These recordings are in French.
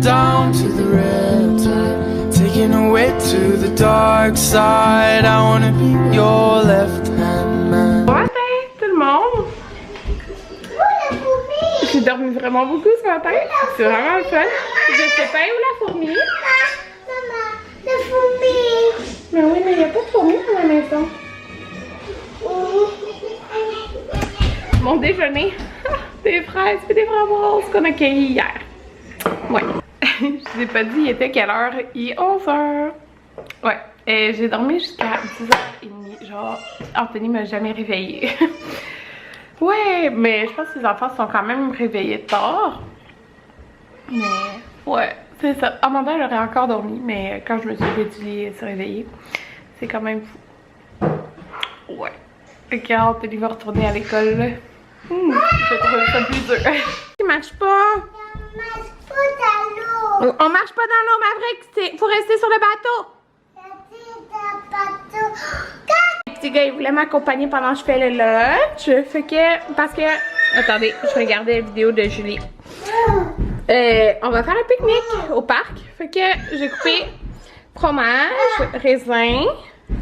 down to the riptide, taking away to the dark side. I wanna be your left hand man. Bon matin tout le monde! J'ai dormi vraiment beaucoup ce matin, c'est vraiment le fun. Je sais pas où la fourmi. Maman, la fourmi. Mais oui, mais il n'y a pas de fourmi dans la maison. Mon déjeuner, des fraises et des framboises qu'on a cueillies hier. Ouais. Je vous ai pas dit, il était quelle heure? Il est 11h. Ouais. Et j'ai dormi jusqu'à 10h30. Genre, Anthony m'a jamais réveillée. Ouais, mais je pense que les enfants sont quand même réveillés tard. Mais, ouais, c'est ça. Amanda, elle aurait encore dormi, mais quand je me suis levée du lit, elle s'est réveillée. C'est quand même fou. Ouais. Et quand Anthony va retourner à l'école, là. Je trouve ça plus dur. Il marche pas. On marche pas dans l'eau. On marche pas dans l'eau, Maverick. Faut rester sur le bateau. Petit gars, il voulait m'accompagner pendant que je fais le lunch. Fait que, parce que, attendez, je regardais la vidéo de Julie. On va faire un pique-nique au parc. Fait que j'ai coupé fromage, raisin,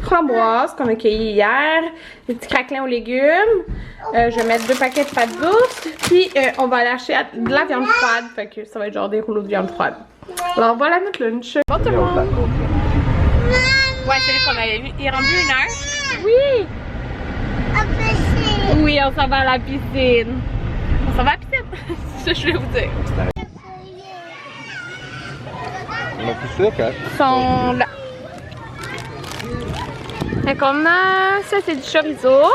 framboise qu'on a cueilli hier, des petits craquelins aux légumes. Je vais mettre 2 paquets de pâtes douces. Puis on va aller acheter de la viande froide. Fait que ça va être genre des rouleaux de viande froide. Alors voilà notre lunch. Bon tout le monde. Ouais, c'est lui qu'on avait vu. Il est rendu 1h. Oui! Oui, on s'en va à la piscine. On s'en va à la piscine. C'est ça que je voulais vous dire. On a plus sûr, hein? Ils sont là. Fait qu'on a... Ça, c'est du chorizo.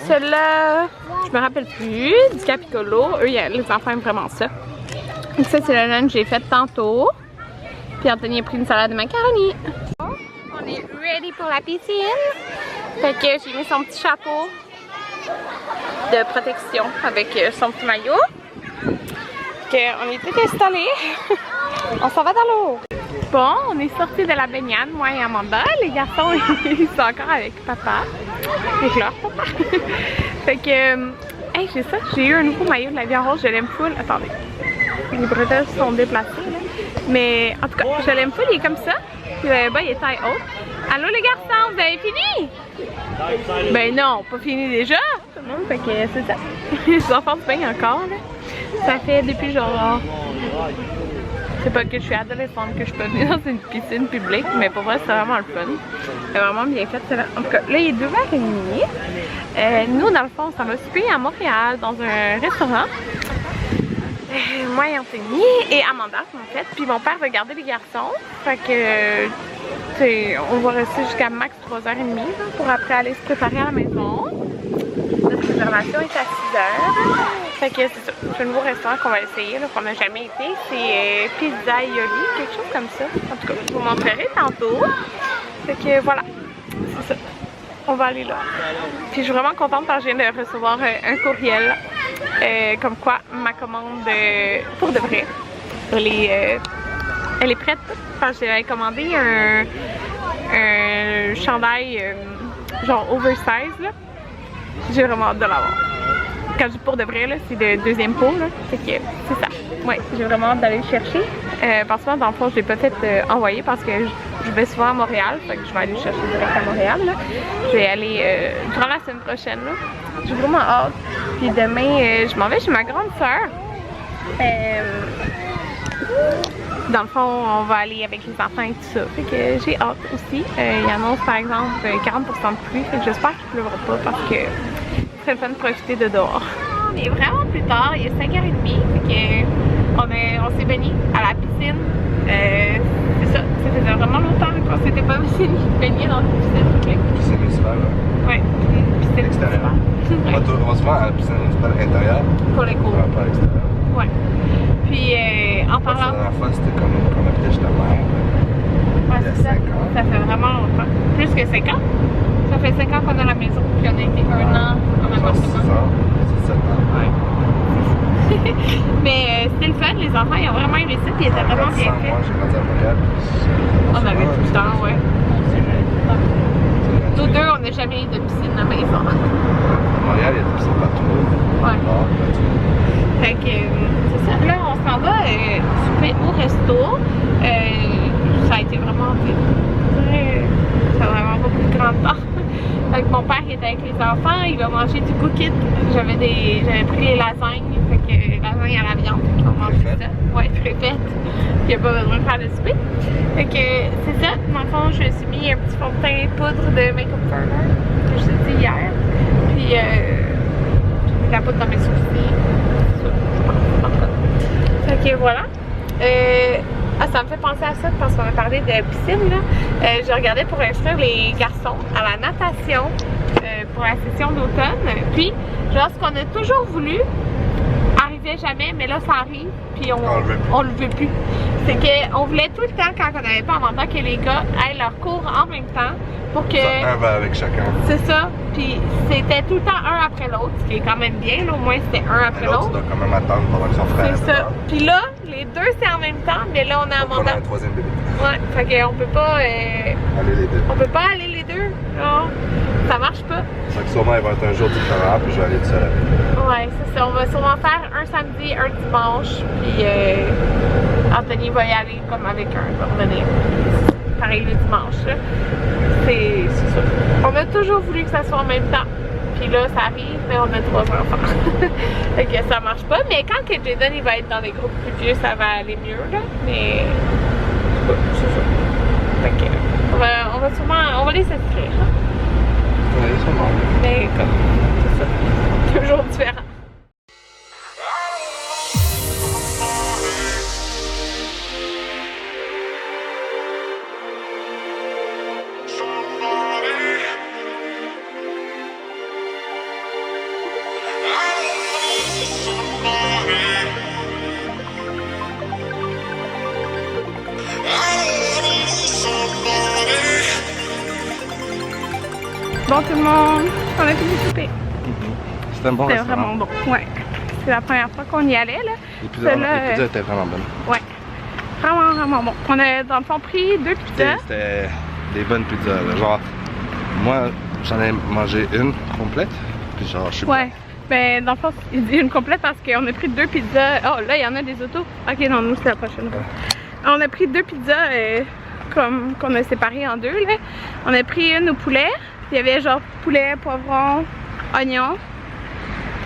Celui-là, je me rappelle plus. Du capicolo. Eux, les enfants aiment vraiment ça. Et ça, c'est le lunch que j'ai fait tantôt. Puis Anthony a pris une salade de macaroni. On est ready pour la piscine. Fait que j'ai mis son petit chapeau de protection avec son petit maillot. Fait qu'on est tout installés. On s'en va dans l'eau. Bon, on est sortis de la baignade, moi et Amanda. Les garçons, ils sont encore avec papa. Avec leur papa. Fait que, hey, j'ai ça. J'ai eu un nouveau maillot de la vie en rose. Je l'aime full. Attendez. Les bretelles sont déplacées, là. Mais en tout cas, je l'aime full. Il est comme ça. Puis le bas, il est taille haute. Allô les garçons, vous avez fini? Ben non, pas fini déjà. Fait que c'est ça. Les enfants se baignent encore, là. Ça fait depuis genre... C'est pas que je suis adolescente que je peux venir dans une piscine publique, mais pour vrai, c'est vraiment le fun. C'est vraiment bien fait. En tout cas, là, il est 2h30. Nous, dans le fond, on s'en va souper à Montréal, dans un restaurant. Moi et Anthony et Amanda, en fait. Puis mon père va garder les garçons. Fait que, on va rester jusqu'à max 3h30 pour après aller se préparer à la maison. Notre réservation est à 6h. Fait que c'est ça. C'est un nouveau restaurant qu'on va essayer, qu'on n'a jamais été. C'est Pizza Ioli, quelque chose comme ça. En tout cas, je vous montrerai tantôt. Fait que voilà, c'est ça. On va aller là. Puis je suis vraiment contente parce que je viens de recevoir un courriel. Comme quoi ma commande pour de vrai elle est prête parce que j'avais commandé un chandail genre oversize là. J'ai vraiment hâte de l'avoir. Quand je dis pour de vrai là, c'est le deuxième pot là. Fait que c'est ça. Ouais, j'ai vraiment hâte d'aller le chercher. Parce que dans le fond je l'ai peut-être envoyé parce que je vais souvent à Montréal. Fait que je vais aller le chercher direct à Montréal là. Je vais aller durant la semaine prochaine là. J'ai vraiment hâte. Puis demain, je m'en vais chez ma grande sœur. Dans le fond, on va aller avec les enfants et tout ça. Fait que j'ai hâte aussi. Il annonce par exemple 40% de pluie. Fait que j'espère qu'il ne pleuvra pas parce que c'est le fun de profiter de dehors. On est vraiment plus tard, il est 5h30. Fait que on s'est baigné à la piscine. C'est ça, ça faisait vraiment longtemps qu'on s'était pas baigné dans une piscine publique. Piscine municipale, là? Ouais, piscine extérieure. municipale. On va souvent à la piscine municipale intérieure. Pour les cours. Pas à l'extérieur. Ouais. Puis en parlant. La dernière fois, c'était comme on habitait chez ta mère. Ouais, c'est ça. Ça fait vraiment longtemps. Plus que 5 ans. Ça fait 5 ans qu'on a la maison. Puis on a été 1 an en appartement. 6 ans. 7 ans. Ouais. Mais c'était le fun, les enfants ils ont vraiment aimé ça, puis ils étaient vraiment bien faits. Moi, j'ai grandi à Montréal. On avait tout le temps, ouais. Nous deux, on n'a jamais eu de piscine à la maison. Montréal, il y a des piscines partout. Ouais. Fait que c'est ça. Là, on s'en va souper au avec les enfants, il va manger du cook-it. J'avais pris les lasagnes, fait que lasagne à la viande, on mange ça. Ouais, préfète. Il n'y a pas besoin de faire de souper. Fait que c'est ça. Dans le fond, je me suis mis un petit fond de teint poudre de Makeup Forever que je t'ai dit hier. Puis j'ai mis de la poudre dans mes sourcils. Fait que voilà. Ça me fait penser à ça parce qu'on a parlé de piscine là. Je regardais pour inscrire les garçons à la natation pour la session d'automne. Puis, genre, ce qu'on a toujours voulu arrivait jamais, mais là ça arrive, puis on le veut plus. C'est qu'on voulait tout le temps, quand on n'avait pas en même temps, que les gars aient leur cours en même temps pour que. Un va avec chacun. C'est ça. Puis c'était tout le temps un après l'autre, ce qui est quand même bien, là, au moins c'était un après l'autre. Tu dois quand même attendre pendant que son frère. C'est ça. Puis là, les deux c'est en même temps, mais là on a un mandat. On a un troisième bébé. Ouais, fait qu'on peut pas. Aller les deux. On peut pas aller les deux. Non, ça marche pas. C'est que sûrement il va être un jour différent, puis je vais aller tout seul avec. Ouais, c'est ça. On va sûrement faire un samedi, un dimanche, puis Anthony va y aller comme avec un, il va revenir. Pareil le dimanche, là. C'est ça. On a toujours voulu que ça soit en même temps. Puis là, ça arrive, mais on a 3 enfants. Fait que ça marche pas. Mais quand que Jaden il va être dans des groupes plus vieux, ça va aller mieux, là. Mais c'est ça. Fait que on va sûrement, on va les inscrire. Ouais, sûrement. Mais comme, c'est ça. Toujours différent. Bon tout le monde, on a fini de souper. C'était un bon C'était restaurant. vraiment bon, ouais. C'est la première fois qu'on y allait là. Les pizzas étaient vraiment bonnes. Ouais, vraiment bon. On a dans le fond pris 2 pizzas. C'était des bonnes pizzas là. Genre, moi j'en ai mangé une complète, puis genre je suis Ouais, ben dans le fond il dit une complète parce qu'on a pris 2 pizzas. Oh là il y en a des autos. Ok non, nous c'est la prochaine fois. On a pris 2 pizzas comme qu'on a séparées en 2 là. On a pris une au poulet. Il y avait genre poulet, poivron, oignon.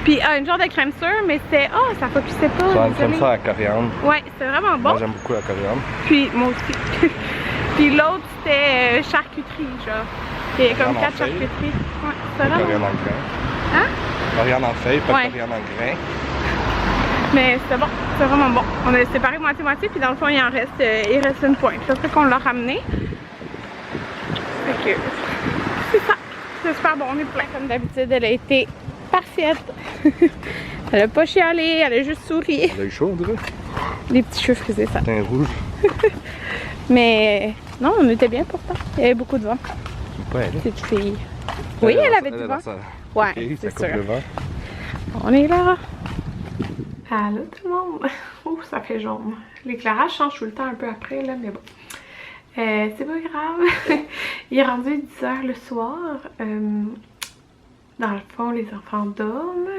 Puis une genre de crème sûre, mais c'était. Oh, ça focusait pas. genre une crème ça à coriandre. Ouais, c'était vraiment bon. Moi j'aime beaucoup la coriandre. Puis moi aussi. Puis l'autre c'était charcuterie, genre. Il y avait comme 4 charcuteries. Ouais, c'était vraiment Coriandre bon. en grain. Hein? Coriandre en feuille, pas Ouais. de coriandre en grain. Mais c'était bon, c'était vraiment bon. On a séparé moitié-moitié, puis dans le fond il en reste, il reste une pointe. C'est ça qu'on l'a ramené. Fait que c'est ça. C'est super bon, on est plein. Comme d'habitude, elle a été parfaite. Elle a pas chialé, elle a juste souri. Elle a eu chaud on dirait. Les petits cheveux frisés, ça. Teint rouge. Mais non, on était bien pourtant. Il y avait beaucoup de vent. Pas elle. Cette fille. Oui, elle avait du vent. Ouais, Ok, ça c'est coupe sûr. le vent. On est là. Allô tout le monde. Oh, ça fait jaune. L'éclairage change tout le temps un peu après, là, mais bon. C'est pas grave. Il est rendu 10h le soir. Dans le fond, les enfants dorment.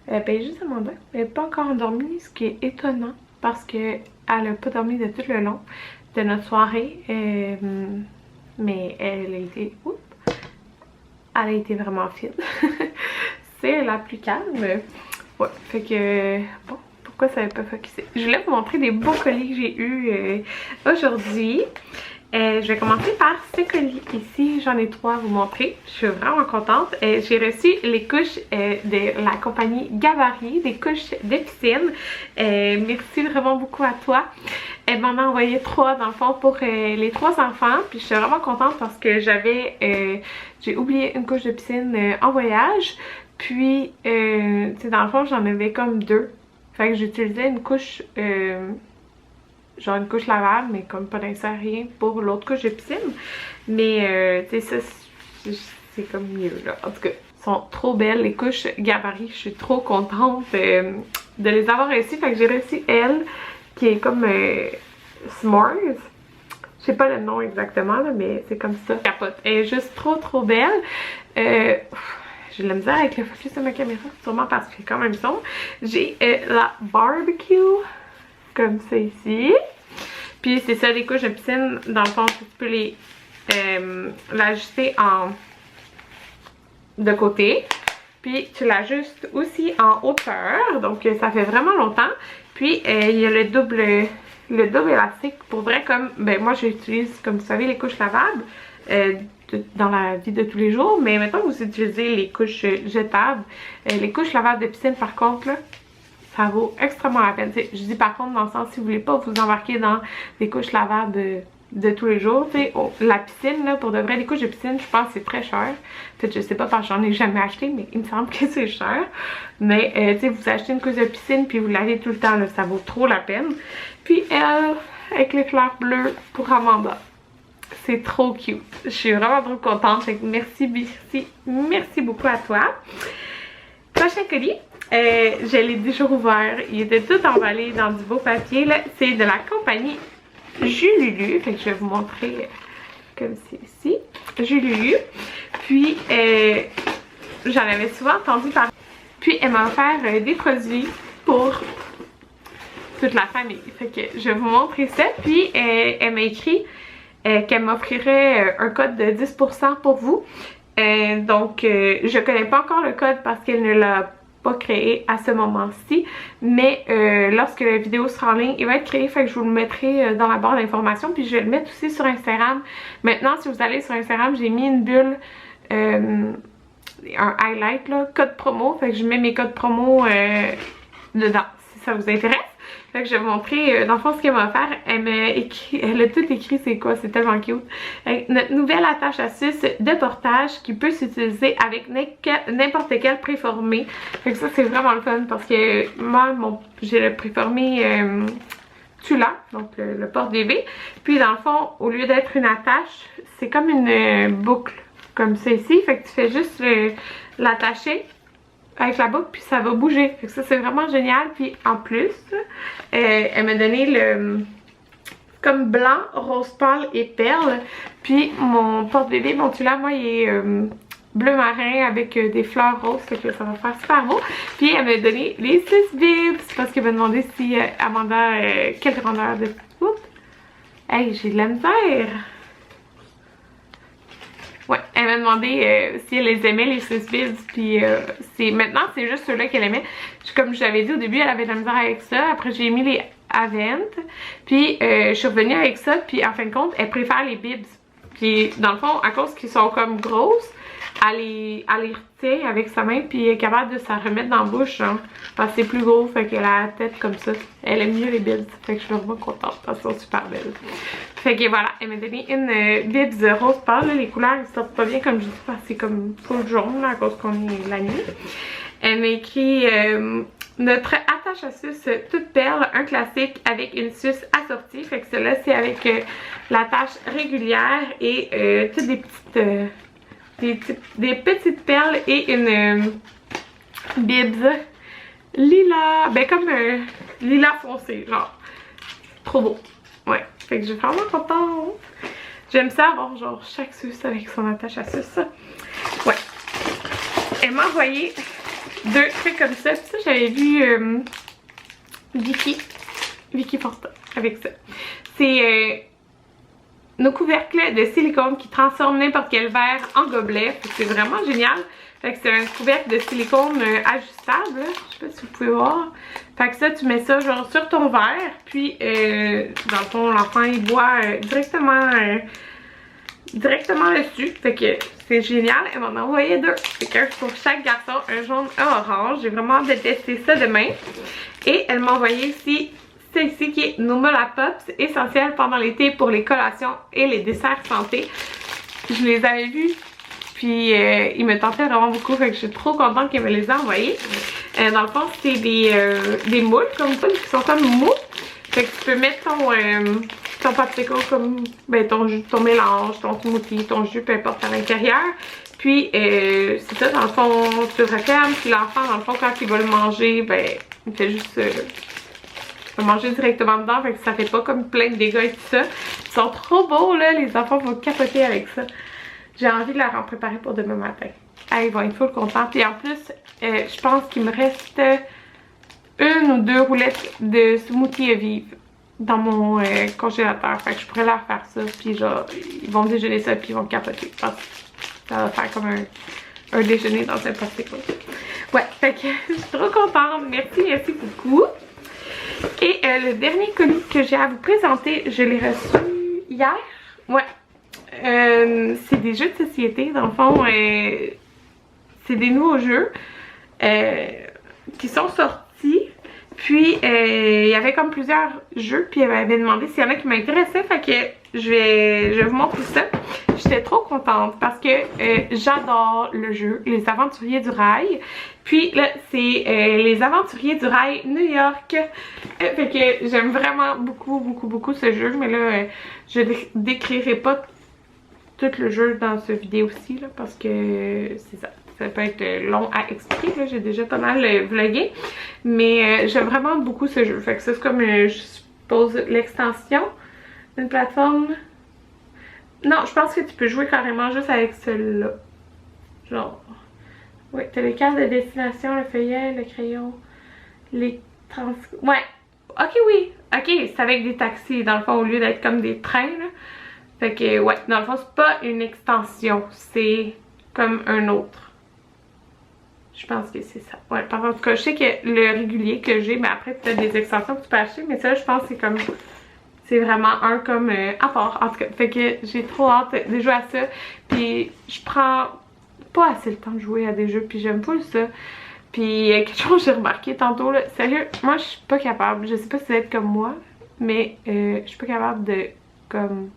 Ben, juste Amanda. Elle n'est pas encore endormie, ce qui est étonnant parce qu'elle n'a pas dormi de tout le long de notre soirée. Mais elle a été. Oups, elle a été vraiment fine. C'est la plus calme. Ouais, fait que. Bon, pourquoi ça n'avait pas focusé? Je voulais vous montrer des beaux colis que j'ai eus aujourd'hui. Je vais commencer par ce colis ici, j'en ai 3 à vous montrer. Je suis vraiment contente. J'ai reçu les couches de la compagnie Gabarit, des couches de piscine. Merci vraiment beaucoup à toi. Elle m'en a envoyé 3 dans le fond pour les 3 enfants. Puis je suis vraiment contente parce que j'ai oublié une couche de piscine en voyage. Puis, dans le fond, j'en avais comme 2. Fait que j'utilisais une couche... genre une couche lavable, mais comme pas d'insert rien pour l'autre couche de piscine. Mais, tu sais, ça, c'est comme mieux, là. En tout cas, elles sont trop belles, les couches Gabarit. Je suis trop contente de les avoir reçues. Fait que j'ai reçu elle, qui est comme S'mores. Je sais pas le nom exactement, là, mais c'est comme ça. Capote. Elle est juste trop belle. J'ai de la misère avec le focus de ma caméra, sûrement parce qu'il fait quand même son. J'ai la barbecue, comme ça ici. Puis c'est ça, les couches de piscine, dans le fond, tu peux l'ajuster en de côté. Puis tu l'ajustes aussi en hauteur, donc ça fait vraiment longtemps. Puis il y a le double élastique, pour vrai, comme, ben moi j'utilise, comme vous savez, les couches lavables dans la vie de tous les jours. Mais maintenant que vous utilisez les couches jetables, les couches lavables de piscine par contre, là, ça vaut extrêmement la peine. T'sais, je dis par contre dans le sens, si vous voulez pas vous embarquer dans des couches lavables de tous les jours, tu sais, la piscine, là, pour de vrai, les couches de piscine, je pense que c'est très cher. Peut-être, je sais pas parce que j'en ai jamais acheté, mais il me semble que c'est cher. Mais, tu sais, vous achetez une couche de piscine puis vous lavez tout le temps, là, ça vaut trop la peine. Puis elle, avec les fleurs bleues pour Amanda. C'est trop cute. Je suis vraiment trop contente. Fait que merci beaucoup à toi. Prochain colis. Je l'ai déjà ouvert. Il était tout emballé dans du beau papier. C'est de la compagnie Jululu. Fait que je vais vous montrer comme c'est ici. Jululu. Puis, j'en avais souvent entendu parler. Puis, elle m'a offert des produits pour toute la famille. Fait que je vais vous montrer ça. Puis, elle m'a écrit qu'elle m'offrirait un code de 10% pour vous. Donc, je connais pas encore le code parce qu'elle ne l'a pas créé à ce moment-ci, mais lorsque la vidéo sera en ligne, il va être créé, fait que je vous le mettrai dans la barre d'informations, puis je vais le mettre aussi sur Instagram. Maintenant, si vous allez sur Instagram, j'ai mis une bulle, un highlight, là, code promo, fait que je mets mes codes promo dedans, si ça vous intéresse. Fait que je vais vous montrer, dans le fond, ce qu'elle m'a offert. Elle a tout écrit, c'est quoi, c'est tellement cute. Notre nouvelle attache à suce de portage qui peut s'utiliser avec n'importe quel préformé. Fait que ça, c'est vraiment le fun parce que moi, j'ai le préformé Tula, donc le porte-bébé. Puis dans le fond, au lieu d'être une attache, c'est comme une boucle, comme ça ici. Fait que tu fais juste l'attacher avec la boucle, puis ça va bouger. Fait que ça, c'est vraiment génial. Puis en plus, elle m'a donné le comme blanc, rose pâle et perle. Puis mon porte-bébé, mon Tula, moi, il est bleu marin avec des fleurs roses. Fait que ça va faire super beau. Puis elle m'a donné les 6 bibs parce qu'elle m'a demandé si Amanda, quelle grandeur de... Oups! Hey, j'ai de la misère! Ouais, elle m'a demandé si elle les aimait, les 6 bibs, puis maintenant c'est juste ceux-là qu'elle aimait. Comme je l'avais dit au début, elle avait de la misère avec ça. Après j'ai mis les Avent, puis je suis revenue avec ça, puis en fin de compte, elle préfère les bibs. Puis dans le fond, à cause qu'ils sont comme grosses, elle les retient avec sa main, puis elle est capable de s'en remettre dans la bouche, genre, parce que c'est plus gros, fait qu'elle a la tête comme ça. Elle aime mieux les bibs, fait que je suis vraiment contente, parce qu'elles sont super belles. Fait que voilà, elle m'a donné une bibs rose pâle, là, les couleurs ils sortent pas bien comme je dis, parce que c'est comme full jaune, là, à cause qu'on est la nuit. Elle m'a écrit notre attache à suce toute perle, un classique avec une suce assortie. Fait que celle-là c'est avec l'attache régulière et toutes des petites perles et une bibs lilas, ben comme lilas foncé, genre trop beau. Ouais, fait que je suis vraiment contente. J'aime ça avoir genre chaque suce avec son attache à suce. Ouais. Elle m'a envoyé 2 trucs comme ça. Puis ça, j'avais vu Vicky Fortin avec ça. C'est nos couvercles de silicone qui transforment n'importe quel verre en gobelet. C'est vraiment génial. Fait que c'est un couvercle de silicone ajustable. Je sais pas si vous pouvez voir. Fait que ça, tu mets ça genre sur ton verre. Puis dans le fond, l'enfant il boit directement dessus. Fait que c'est génial. Elle m'en a envoyé 2. Fait qu'un pour chaque garçon, un jaune, un orange. J'ai vraiment hâte de tester ça demain. Et elle m'a envoyé aussi celle-ci qui est Numela Pops, essentielle pendant l'été pour les collations et les desserts santé. Je les avais vus, puis ils me tentaient vraiment beaucoup, fait que je suis trop contente qu'elle me les ait envoyés. Dans le fond, c'est des moules comme ça, qui sont comme mous. Fait que tu peux mettre ton popsicle comme ben, ton mélange, ton smoothie, ton jus, peu importe à l'intérieur. Puis c'est ça, dans le fond, tu le refermes, puis l'enfant, dans le fond, quand il va le manger, ben, il fait juste... on va manger directement dedans, fait que ça fait pas comme plein de dégâts et tout ça. Ils sont trop beaux là, les enfants vont capoter avec ça. J'ai envie de leur en préparer pour demain matin. Ah, ils vont être full contents. Puis en plus, je pense qu'il me reste 1 ou 2 roulettes de smoothie à vivre dans mon congélateur. Fait que je pourrais leur faire ça, puis genre, ils vont déjeuner ça, puis ils vont capoter. Je pense que ça va faire comme un déjeuner dans un popsicle. Ouais, fait que je suis trop contente. Merci beaucoup. Et le dernier colis que j'ai à vous présenter, je l'ai reçu hier. Ouais. C'est des jeux de société. Dans le fond, c'est des nouveaux jeux qui sont sortis. Puis, il y avait comme plusieurs jeux. Puis, elle m'avait demandé s'il y en a qui m'intéressaient. Fait que je vais vous montrer ça. J'étais trop contente parce que j'adore le jeu Les Aventuriers du Rail. Puis là, c'est Les Aventuriers du Rail New York. Fait que j'aime vraiment beaucoup ce jeu. Mais là, je décrirai pas tout le jeu dans cette vidéo-ci là, parce que c'est ça. Ça peut être long à expliquer, j'ai déjà pas mal vlogué. Mais j'aime vraiment beaucoup ce jeu. Fait que ça, c'est comme, je suppose, l'extension d'une plateforme. Non, je pense que tu peux jouer carrément juste avec celui-là. Genre, oui, t'as les cartes de destination, le feuillet, le crayon, les trans... Ouais, ok, oui. Ok, c'est avec des taxis, dans le fond, au lieu d'être comme des trains, là. Fait que, ouais, dans le fond, c'est pas une extension, c'est comme un autre. Je pense que c'est ça. Ouais, en tout cas, je sais que le régulier que j'ai, mais après, tu as des extensions que tu peux acheter, mais ça, je pense que c'est comme... C'est vraiment un comme à part, en tout cas. Fait que j'ai trop hâte de jouer à ça. Puis je prends pas assez le temps de jouer à des jeux, puis j'aime pas ça. Puis quelque chose que j'ai remarqué tantôt, là, sérieux, moi je suis pas capable, je sais pas si ça va être comme moi, mais je suis pas capable de, comme,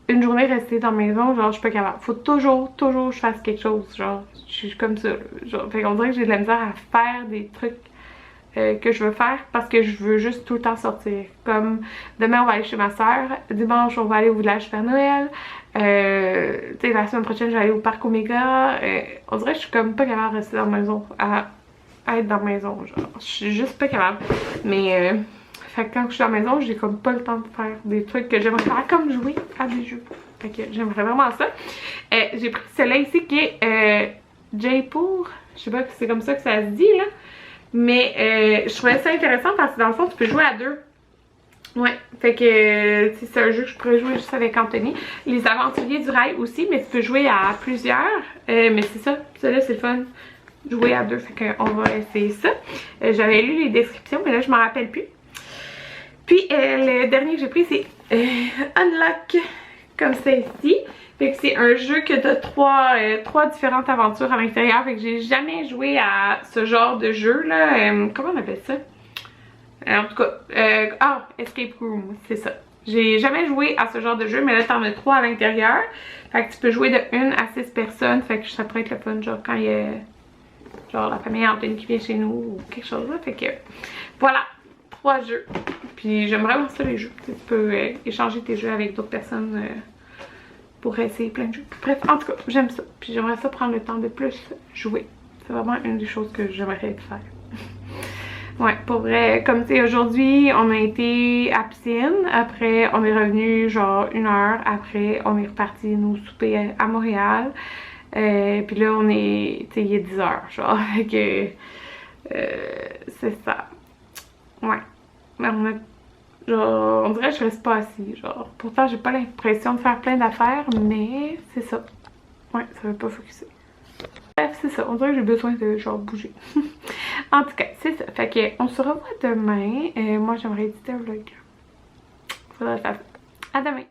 une journée rester dans la maison, genre je suis pas capable. Faut toujours je fasse quelque chose, genre, je suis comme ça, genre, fait qu'on dirait que j'ai de la misère à faire des trucs que je veux faire parce que je veux juste tout le temps sortir. Comme demain on va aller chez ma soeur, dimanche on va aller au village faire Noël, tu sais la semaine prochaine je vais aller au parc Omega, on dirait que je suis comme pas capable de rester dans la maison, à être dans la maison, genre je suis juste pas capable. Mais fait que quand je suis dans la maison j'ai comme pas le temps de faire des trucs que j'aimerais faire, comme jouer à des jeux. Fait que j'aimerais vraiment ça. J'ai pris celui-là ici qui est Jaipur, je sais pas si c'est comme ça que ça se dit là. Mais je trouvais ça intéressant parce que dans le fond tu peux jouer à deux. Ouais, fait que c'est un jeu que je pourrais jouer juste avec Anthony. Les Aventuriers du Rail aussi, mais tu peux jouer à plusieurs. Mais c'est ça, celui-là c'est le fun. Jouer à deux, fait qu'on va essayer ça. J'avais lu les descriptions, mais là je m'en rappelle plus. Puis le dernier que j'ai pris c'est Unlock, comme ça ici. Fait que c'est un jeu que t'as trois différentes aventures à l'intérieur. Fait que j'ai jamais joué à ce genre de jeu là. Comment on appelle ça? En tout cas, Escape Room, c'est ça. J'ai jamais joué à ce genre de jeu, mais là t'en as 3 à l'intérieur. Fait que tu peux jouer de 1 à 6 personnes. Fait que ça pourrait être le fun, genre quand il y a genre la famille Anthony qui vient chez nous ou quelque chose là. Fait que voilà, 3 jeux. Puis j'aime vraiment ça les jeux. Tu peux échanger tes jeux avec d'autres personnes. Pour essayer plein de jeux. Bref, en tout cas, j'aime ça. Puis j'aimerais ça prendre le temps de plus jouer. C'est vraiment une des choses que j'aimerais faire. Ouais, pour vrai, comme tu sais, aujourd'hui, on a été à piscine. Après, on est revenu genre 1 heure. Après, on est reparti nous souper à Montréal. Puis là, on est, tu sais, il est 10 heures, genre. Fait que, c'est ça. Ouais. Mais on a... Genre, on dirait que je reste pas assis, genre. Pourtant, j'ai pas l'impression de faire plein d'affaires, mais c'est ça. Ouais, ça veut pas focuser. Bref, c'est ça. On dirait que j'ai besoin de, genre, bouger. En tout cas, c'est ça. Fait que, on se revoit demain. Moi, j'aimerais éditer un vlog. Faudrait faire ça. À demain.